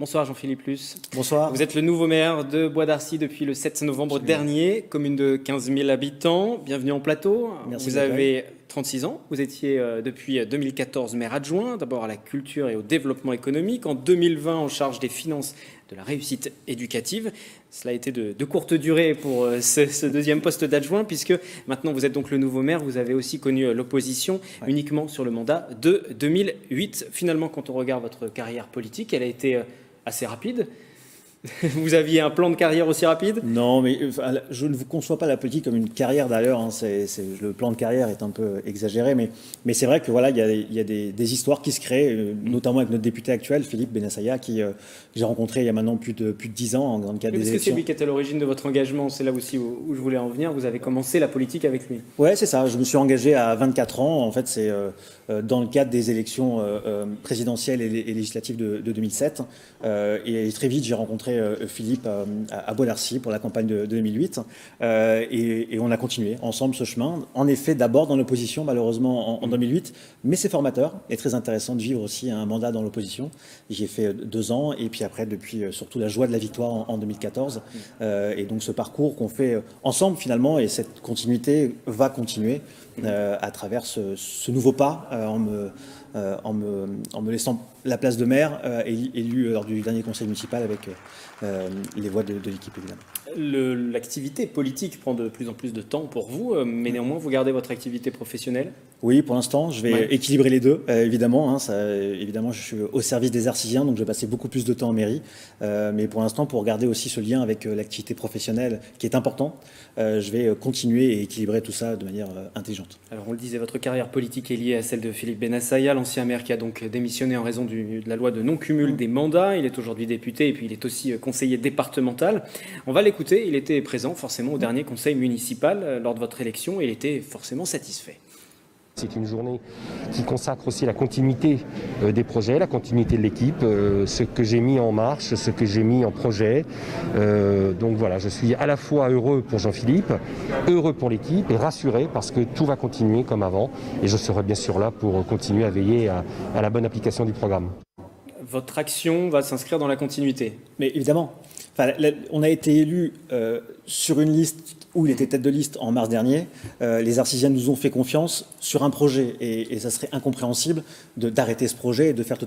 Bonsoir Jean-Philippe Luce. Bonsoir. Vous êtes le nouveau maire de Bois d'Arcy depuis le 7 novembre dernier, commune de 15 000 habitants. Bienvenue en plateau. Merci. Vous avez 36 ans. Vous étiez depuis 2014 maire adjoint, d'abord à la culture et au développement économique. En 2020, en charge des finances de la réussite éducative. Cela a été de courte durée pour ce deuxième poste d'adjoint, puisque maintenant vous êtes donc le nouveau maire. Vous avez aussi connu l'opposition uniquement sur le mandat de 2008. Finalement, quand on regarde votre carrière politique, elle a été assez rapide. Vous aviez un plan de carrière aussi rapide? Non, mais je ne vous conçois pas la politique comme une carrière d'ailleurs. Hein, le plan de carrière est un peu exagéré, mais c'est vrai que voilà, il y a des histoires qui se créent, notamment avec notre député actuel, Philippe Bennassaya, que j'ai rencontré il y a maintenant plus de 10 ans dans le cadre des élections. C'est lui qui était à l'origine de votre engagement. C'est là aussi où je voulais en venir. Vous avez commencé la politique avec lui. Ouais, c'est ça. Je me suis engagé à 24 ans. En fait, c'est dans le cadre des élections présidentielles et législatives de 2007. Et très vite, j'ai rencontré Philippe à Bois d'Arcy pour la campagne de 2008 et on a continué ensemble ce chemin. En effet, d'abord dans l'opposition, malheureusement en 2008, mais c'est formateur et très intéressant de vivre aussi un mandat dans l'opposition. J'y ai fait 2 ans et puis après, depuis surtout la joie de la victoire en 2014. Et donc ce parcours qu'on fait ensemble finalement, et cette continuité va continuer à travers ce nouveau pas en me laissant la place de maire élu lors du dernier conseil municipal avec les voix de l'équipe évidemment. L'activité politique prend de plus en plus de temps pour vous, mais néanmoins vous gardez votre activité professionnelle? Oui, pour l'instant, je vais équilibrer les deux, évidemment. Évidemment, je suis au service des Arcysiens, donc je vais passer beaucoup plus de temps en mairie. Mais pour l'instant, pour garder aussi ce lien avec l'activité professionnelle qui est important, je vais continuer et équilibrer tout ça de manière intelligente. Alors, on le disait, votre carrière politique est liée à celle de Philippe Bennassaya, l'ancien maire qui a donc démissionné en raison de la loi de non-cumul des mandats. Il est aujourd'hui député et puis il est aussi conseiller départemental. On va l'écouter. Il était présent forcément au dernier conseil municipal lors de votre élection et il était forcément satisfait. C'est une journée qui consacre aussi la continuité des projets, la continuité de l'équipe, ce que j'ai mis en marche, ce que j'ai mis en projet. Donc voilà, je suis à la fois heureux pour Jean-Philippe, heureux pour l'équipe et rassuré parce que tout va continuer comme avant. Et je serai bien sûr là pour continuer à veiller à la bonne application du programme. Votre action va s'inscrire dans la continuité. Mais évidemment, on a été élu sur une liste où il était tête de liste en mars dernier. Les Arcysiens nous ont fait confiance sur un projet et ça serait incompréhensible d'arrêter ce projet et de faire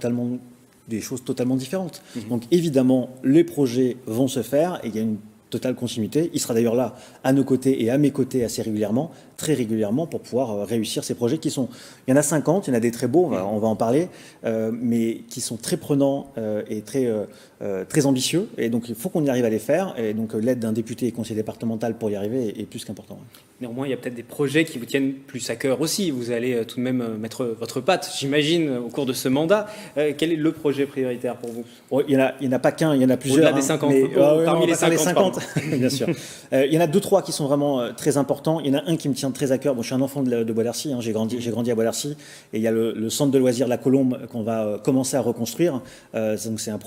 des choses totalement différentes. Donc évidemment, les projets vont se faire et il y a une totale continuité. Il sera d'ailleurs là à nos côtés et à mes côtés assez régulièrement, très régulièrement, pour pouvoir réussir ces projets qui sont... Il y en a 50, il y en a des très beaux, on va en parler, mais qui sont très prenants et très ambitieux. Et donc il faut qu'on y arrive à les faire. Et donc l'aide d'un député et conseiller départemental pour y arriver est plus qu'important. Néanmoins, il y a peut-être des projets qui vous tiennent plus à cœur aussi. Vous allez tout de même mettre votre patte, j'imagine, au cours de ce mandat. Quel est le projet prioritaire pour vous? Il n'y en a pas qu'un, il y en a plusieurs. Au-delà des 50, parmi les 50. Bien sûr. Il y en a 2-3 qui sont vraiment très importants. Il y en a un qui me tient très à cœur. Bon, je suis un enfant de Bois d'Arcy, j'ai grandi à Bois d'Arcy. Et il y a le centre de loisirs La Colombe qu'on va commencer à reconstruire. Donc c'est un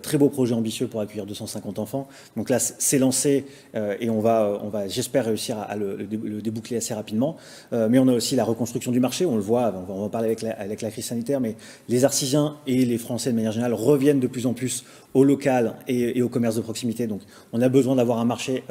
très beau projet ambitieux pour accueillir 250 enfants. Donc là, c'est lancé et on va j'espère réussir à le déboucler assez rapidement. Mais on a aussi la reconstruction du marché. On le voit, on va en parler avec la crise sanitaire, mais les Arcysiens et les Français de manière générale reviennent de plus en plus au local et au commerce de proximité. Donc on a besoin d'avoir un marché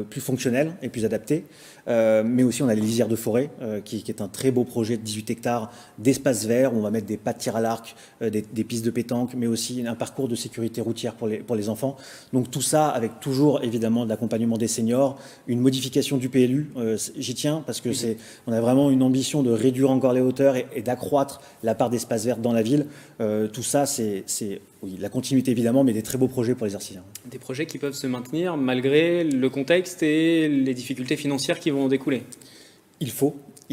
plus fonctionnel et plus adapté. Mais aussi on a les lisières de forêt qui est un très beau projet de 18 hectares d'espace vert où on va mettre des pas de tir à l'arc, des pistes de pétanque, mais aussi un parcours de sécurité routière pour les enfants. Donc tout ça avec toujours évidemment de l'accompagnement des seniors, une modification du PLU. J'y tiens parce que on a vraiment une ambition de réduire encore les hauteurs et d'accroître la part d'espace vert dans la ville. Tout ça oui, la continuité évidemment, mais des très beaux projets pour les Arcysiens. Des projets qui peuvent se maintenir malgré le contexte et les difficultés financières qui vont en découler. Il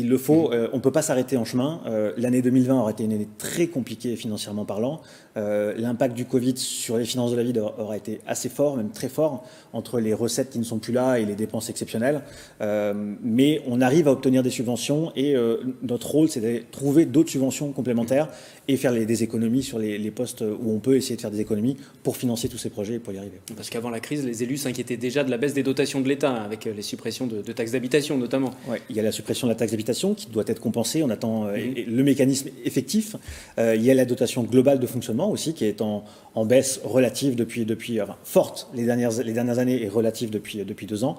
le faut. On ne peut pas s'arrêter en chemin. L'année 2020 aurait été une année très compliquée financièrement parlant. L'impact du Covid sur les finances de la ville aura été assez fort, même très fort, entre les recettes qui ne sont plus là et les dépenses exceptionnelles. Mais on arrive à obtenir des subventions et notre rôle, c'est de trouver d'autres subventions complémentaires et faire des économies sur les postes où on peut essayer de faire des économies pour financer tous ces projets et pour y arriver. Parce qu'avant la crise, les élus s'inquiétaient déjà de la baisse des dotations de l'État avec les suppressions de taxes d'habitation notamment. Oui, il y a la suppression de la taxe d'habitation d'indemnisation qui doit être compensée. On attend le mécanisme effectif. Il y a la dotation globale de fonctionnement aussi qui est en baisse relative enfin, forte les dernières années et relative depuis 2 ans.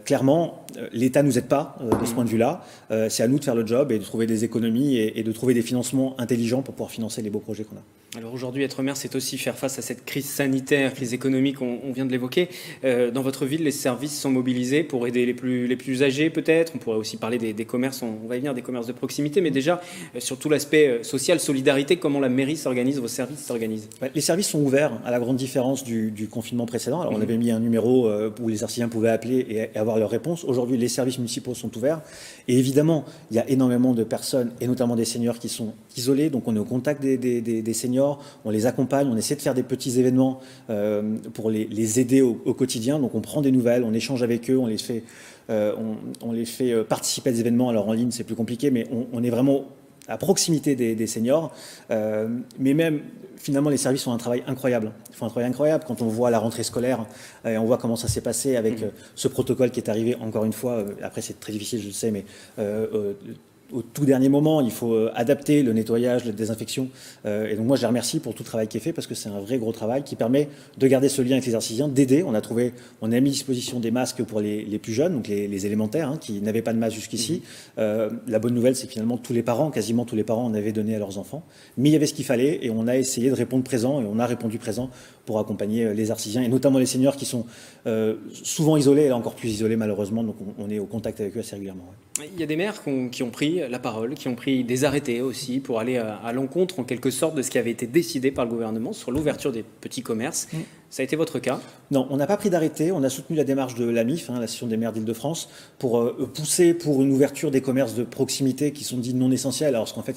Clairement, l'État nous aide pas de ce point de vue-là. C'est à nous de faire le job et de trouver des économies et de trouver des financements intelligents pour pouvoir financer les beaux projets qu'on a. Alors aujourd'hui, être maire, c'est aussi faire face à cette crise sanitaire, crise économique, on vient de l'évoquer. Dans votre ville, les services sont mobilisés pour aider les plus âgés peut-être. On pourrait aussi parler des commerces, on va y venir, des commerces de proximité, mais déjà sur tout l'aspect social, solidarité, comment la mairie s'organise, vos services s'organisent? Les services sont ouverts, à la grande différence du confinement précédent. Alors on avait mis un numéro où les Arcisiens pouvaient appeler et avoir leur réponse. Aujourd'hui, les services municipaux sont ouverts. Et évidemment, il y a énormément de personnes, et notamment des seniors, qui sont isolés. Donc on est au contact des seniors. On les accompagne, on essaie de faire des petits événements pour les aider au quotidien. Donc on prend des nouvelles, on échange avec eux, on les fait participer à des événements. Alors en ligne c'est plus compliqué, mais on est vraiment à proximité des seniors. Mais même finalement les services font un travail incroyable. Ils font un travail incroyable quand on voit la rentrée scolaire et on voit comment ça s'est passé avec ce protocole qui est arrivé encore une fois. Après c'est très difficile, je le sais, mais au tout dernier moment, il faut adapter le nettoyage, la désinfection. Et donc moi, je les remercie pour tout le travail qui est fait parce que c'est un vrai gros travail qui permet de garder ce lien avec les Arcisiens, d'aider. On a mis à disposition des masques pour les plus jeunes, donc les élémentaires, qui n'avaient pas de masque jusqu'ici. La bonne nouvelle, c'est que finalement, quasiment tous les parents en avaient donné à leurs enfants. Mais il y avait ce qu'il fallait et on a essayé de répondre présent et on a répondu présent pour accompagner les Arcisiens et notamment les seniors qui sont souvent isolés et là encore plus isolés malheureusement. Donc on est au contact avec eux assez régulièrement. Ouais. Il y a des maires qui ont pris la parole, qui ont pris des arrêtés aussi pour aller à l'encontre en quelque sorte de ce qui avait été décidé par le gouvernement sur l'ouverture des petits commerces. Ça a été votre cas? Non, on n'a pas pris d'arrêté. On a soutenu la démarche de l'AMIF, l'Association des maires d'Île-de-France, pour pousser pour une ouverture des commerces de proximité qui sont dits non essentiels, alors qu'en fait,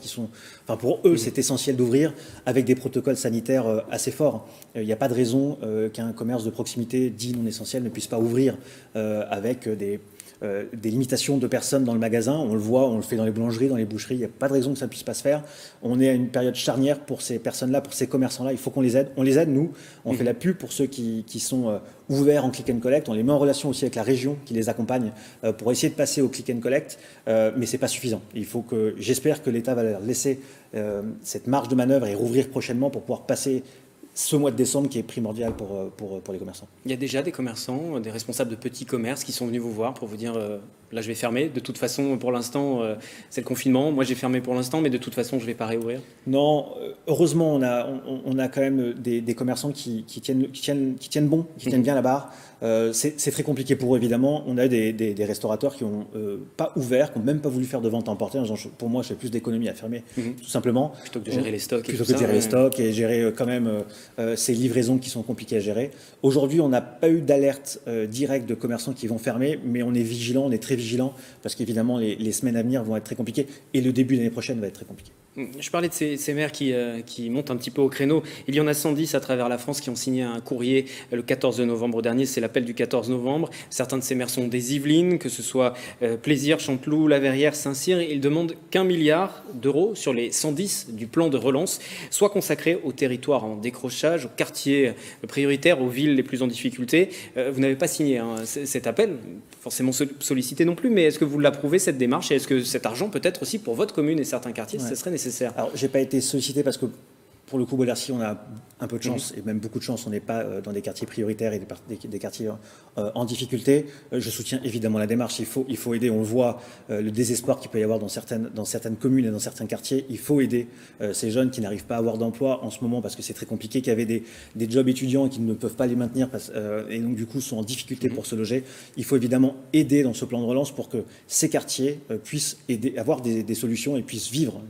pour eux, c'est essentiel d'ouvrir avec des protocoles sanitaires assez forts. Il n'y a pas de raison qu'un commerce de proximité dit non essentiel ne puisse pas ouvrir avec des limitations de personnes dans le magasin. On le voit, on le fait dans les boulangeries, dans les boucheries. Il n'y a pas de raison que ça ne puisse pas se faire. On est à une période charnière pour ces personnes-là, pour ces commerçants-là. Il faut qu'on les aide. On les aide, nous. On fait la pub pour ceux qui sont ouverts en click and collect. On les met en relation aussi avec la région qui les accompagne pour essayer de passer au click and collect. Mais ce n'est pas suffisant. J'espère que l'État va leur laisser cette marge de manœuvre et rouvrir prochainement pour pouvoir passer ce mois de décembre qui est primordial pour les commerçants. Il y a déjà des commerçants, des responsables de petits commerces qui sont venus vous voir pour vous dire là je vais fermer, de toute façon pour l'instant c'est le confinement, moi j'ai fermé pour l'instant mais de toute façon je ne vais pas réouvrir? Non, heureusement on a quand même des commerçants qui tiennent bon, qui tiennent bien la barre. C'est très compliqué pour eux évidemment. On a des restaurateurs qui n'ont pas ouvert, qui n'ont même pas voulu faire de vente à emporter en disant pour moi je fais plus d'économies à fermer tout simplement. Plutôt que de gérer les stocks. Plutôt que de gérer les stocks et gérer quand même ces livraisons qui sont compliquées à gérer. Aujourd'hui on n'a pas eu d'alerte directe de commerçants qui vont fermer, mais on est vigilant, on est très vigilant parce qu'évidemment les semaines à venir vont être très compliquées et le début de l'année prochaine va être très compliqué. Je parlais de ces maires qui montent un petit peu au créneau. Il y en a 110 à travers la France qui ont signé un courrier le 14 novembre dernier. C'est l'appel du 14 novembre. Certains de ces maires sont des Yvelines, que ce soit Plaisir, Chanteloup, La Verrière, Saint-Cyr. Ils demandent qu'1 milliard d'euros sur les 110 du plan de relance soit consacrés aux territoires en décrochage, aux quartiers prioritaires, aux villes les plus en difficulté. Vous n'avez pas signé cet appel, forcément sollicité non plus, mais est-ce que vous l'approuvez cette démarche et est-ce que cet argent peut être aussi pour votre commune et certains quartiers, ce serait nécessaire? Alors, je n'ai pas été sollicité parce que pour le coup, Bois-d'Arcy, on a un peu de chance et même beaucoup de chance. On n'est pas dans des quartiers prioritaires et des quartiers en difficulté. Je soutiens évidemment la démarche. Il faut aider. On voit le désespoir qu'il peut y avoir dans certaines communes et dans certains quartiers. Il faut aider ces jeunes qui n'arrivent pas à avoir d'emploi en ce moment parce que c'est très compliqué, qui avaient des jobs étudiants et qui ne peuvent pas les maintenir et donc du coup sont en difficulté pour se loger. Il faut évidemment aider dans ce plan de relance pour que ces quartiers puissent avoir des solutions et puissent vivre.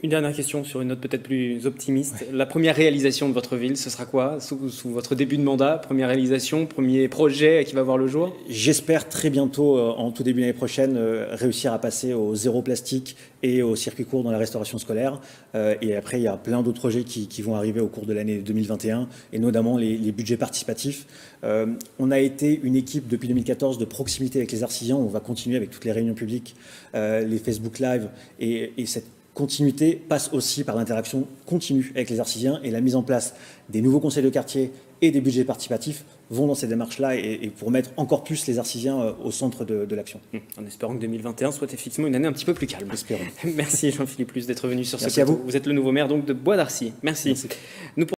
Une dernière question sur une note peut-être plus optimiste. Ouais. La première réalisation de votre ville, ce sera quoi sous votre début de mandat? Première réalisation, premier projet qui va voir le jour? J'espère très bientôt, en tout début d'année prochaine, réussir à passer au zéro plastique et au circuit court dans la restauration scolaire. Et après, il y a plein d'autres projets qui vont arriver au cours de l'année 2021, et notamment les budgets participatifs. On a été une équipe depuis 2014 de proximité avec les Arcisiens. On va continuer avec toutes les réunions publiques, les Facebook Live et cette continuité passe aussi par l'interaction continue avec les Arcisiens, et la mise en place des nouveaux conseils de quartier et des budgets participatifs vont dans cette démarche-là et pour mettre encore plus les Arcisiens au centre de l'action. En espérant que 2021 soit effectivement une année un petit peu plus calme. Espérons. Merci Jean-Philippe Luce d'être venu sur Merci ce plateau. à vous. Vous êtes le nouveau maire donc de Bois d'Arcy. Merci.